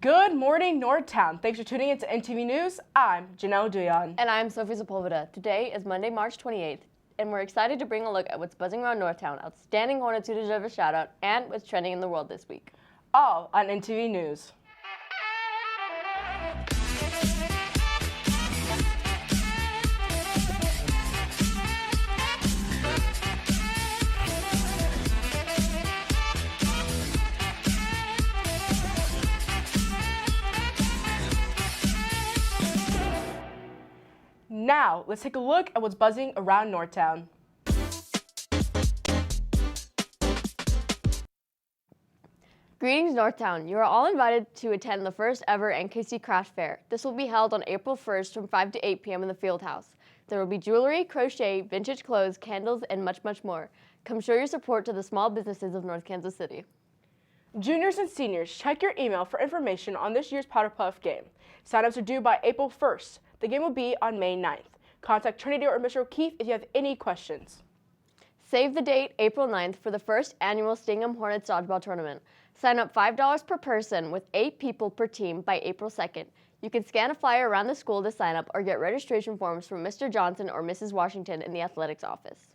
Good morning, Northtown. Thanks for tuning in to NTV News. I'm Janelle Duyan. And I'm Sophie Sepulveda. Today is Monday, March 28th, and we're excited to bring a look at what's buzzing around Northtown, outstanding Hornets who deserve a shout out, and what's trending in the world this week. All on NTV News. Now, let's take a look at what's buzzing around Northtown. Greetings, Northtown. You are all invited to attend the first ever NKC Craft Fair. This will be held on April 1st from 5 to 8 p.m. in the Field House. There will be jewelry, crochet, vintage clothes, candles, and much, much more. Come show your support to the small businesses of North Kansas City. Juniors and seniors, check your email for information on this year's Powder Puff game. Sign-ups are due by April 1st. The game will be on May 9th. Contact Trinity or Mr. O'Keefe if you have any questions. Save the date, April 9th, for the first annual Stingham Hornets Dodgeball Tournament. Sign up $5 per person with 8 people per team by April 2nd. You can scan a flyer around the school to sign up or get registration forms from Mr. Johnson or Mrs. Washington in the athletics office.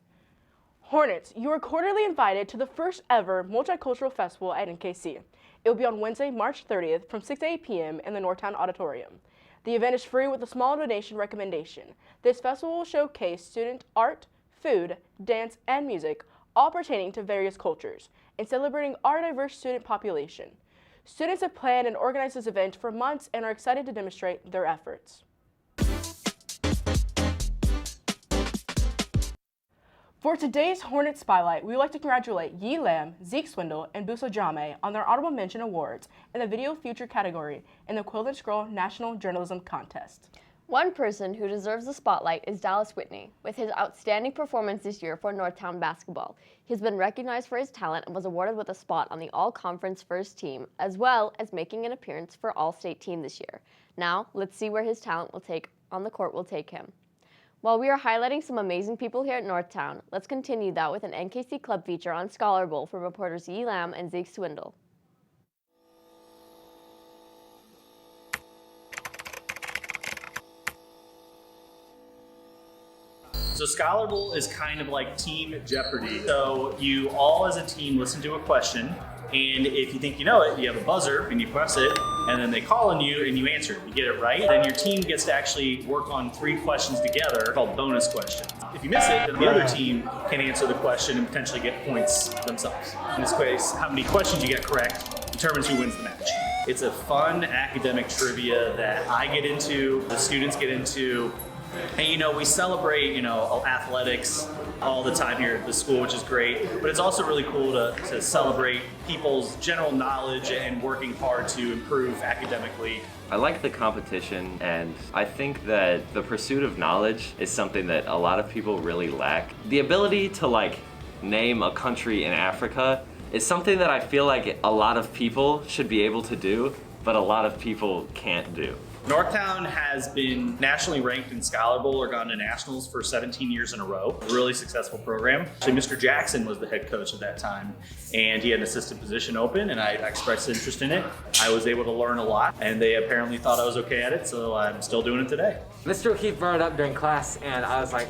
Hornets, you are cordially invited to the first ever Multicultural Festival at NKC. It will be on Wednesday, March 30th from 6 to 8 p.m. in the Northtown Auditorium. The event is free with a small donation recommendation. This festival will showcase student art, food, dance, and music, all pertaining to various cultures, and celebrating our diverse student population. Students have planned and organized this event for months and are excited to demonstrate their efforts. For today's Hornet Spotlight, we would like to congratulate Yi Lam, Zeke Swindle, and Buso Jame on their Honorable Mention Awards in the Video Future category in the Quill and Scroll National Journalism Contest. One person who deserves the spotlight is Dallas Whitney. With his outstanding performance this year for Northtown basketball, he's been recognized for his talent and was awarded with a spot on the All-Conference First Team, as well as making an appearance for All-State Team this year. Now, let's see where his talent on the court will take him. While we are highlighting some amazing people here at Northtown, let's continue that with an NKC Club feature on Scholar Bowl from reporters Yi Lam and Zeke Swindle. So Scholar Bowl is kind of like Team Jeopardy. So you all as a team listen to a question, and if you think you know it, you have a buzzer and you press it, and then they call on you and you answer it. You get it right, then your team gets to actually work on 3 questions together called bonus questions. If you miss it, then the other team can answer the question and potentially get points themselves. In this case, how many questions you get correct determines who wins the match. It's a fun academic trivia that I get into, the students get into. And we celebrate, athletics all the time here at the school, which is great. But it's also really cool to celebrate people's general knowledge and working hard to improve academically. I like the competition, and I think that the pursuit of knowledge is something that a lot of people really lack. The ability to name a country in Africa is something that I feel like a lot of people should be able to do, but a lot of people can't do. Northtown has been nationally ranked in Scholar Bowl or gone to nationals for 17 years in a row. A really successful program. Actually, Mr. Jackson was the head coach at that time, and he had an assistant position open, and I expressed interest in it. I was able to learn a lot, and they apparently thought I was okay at it, so I'm still doing it today. Mr. O'Keefe brought it up during class, and I was like,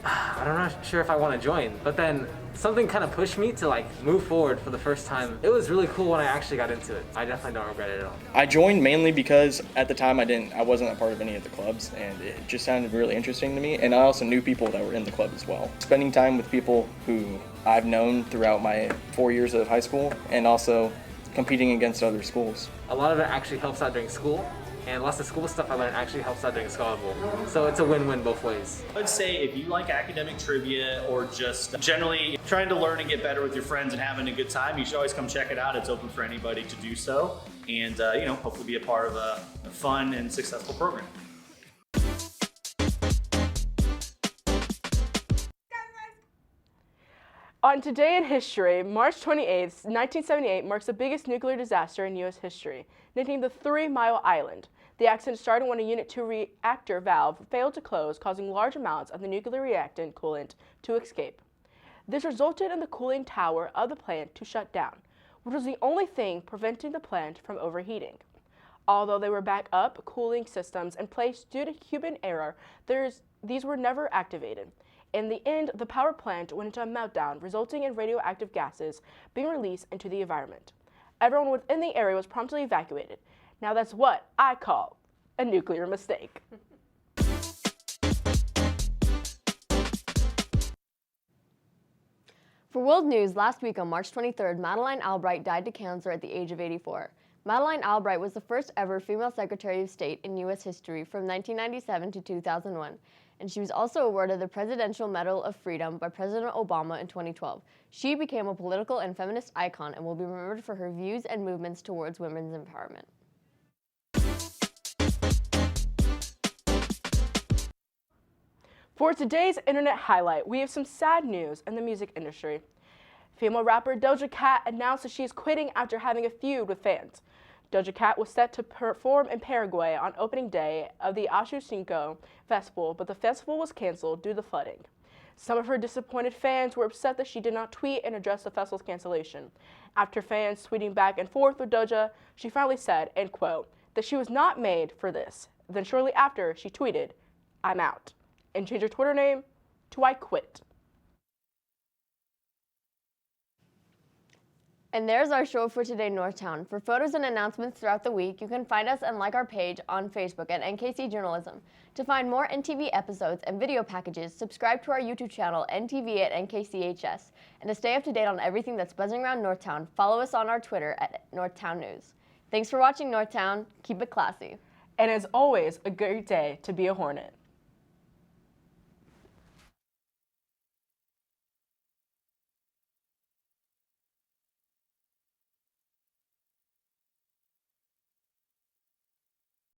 I'm not sure if I want to join, but then something kind of pushed me to move forward for the first time. It was really cool when I actually got into it. I definitely don't regret it at all. I joined mainly because at the time I wasn't a part of any of the clubs, and it just sounded really interesting to me, and I also knew people that were in the club as well. Spending time with people who I've known throughout my 4 years of high school, and also competing against other schools. A lot of it actually helps out during school, and lots of school stuff I learned actually helps out during Scholar Bowl. So it's a win-win both ways. I would say if you like academic trivia or just generally trying to learn and get better with your friends and having a good time, you should always come check it out. It's open for anybody to do so, and hopefully be a part of a fun and successful program. On Today in History, March 28th, 1978 marks the biggest nuclear disaster in U.S. history, nicknamed the 3 Mile Island. The accident started when a Unit 2 reactor valve failed to close, causing large amounts of the nuclear reactant coolant to escape. This resulted in the cooling tower of the plant to shut down, which was the only thing preventing the plant from overheating. Although they were backup cooling systems in place due to human error, these were never activated. In the end, the power plant went into a meltdown, resulting in radioactive gases being released into the environment. Everyone within the area was promptly evacuated. Now that's what I call a nuclear mistake. For World News, last week on March 23rd, Madeleine Albright died to cancer at the age of 84. Madeleine Albright was the first ever female Secretary of State in U.S. history from 1997 to 2001, and she was also awarded the Presidential Medal of Freedom by President Obama in 2012. She became a political and feminist icon and will be remembered for her views and movements towards women's empowerment. For today's internet highlight, we have some sad news in the music industry. Female rapper Doja Cat announced that she is quitting after having a feud with fans. Doja Cat was set to perform in Paraguay on opening day of the Ashu Cinco festival, but the festival was canceled due to flooding. Some of her disappointed fans were upset that she did not tweet and address the festival's cancellation. After fans tweeting back and forth with Doja, she finally said, and quote, that she was not made for this. Then shortly after, she tweeted, "I'm out," and changed her Twitter name to I Quit. And there's our show for today, Northtown. For photos and announcements throughout the week, you can find us and like our page on Facebook at NKC Journalism. To find more NTV episodes and video packages, subscribe to our YouTube channel, NTV at NKCHS. And to stay up to date on everything that's buzzing around Northtown, follow us on our Twitter at Northtown News. Thanks for watching, Northtown. Keep it classy. And as always, a great day to be a Hornet.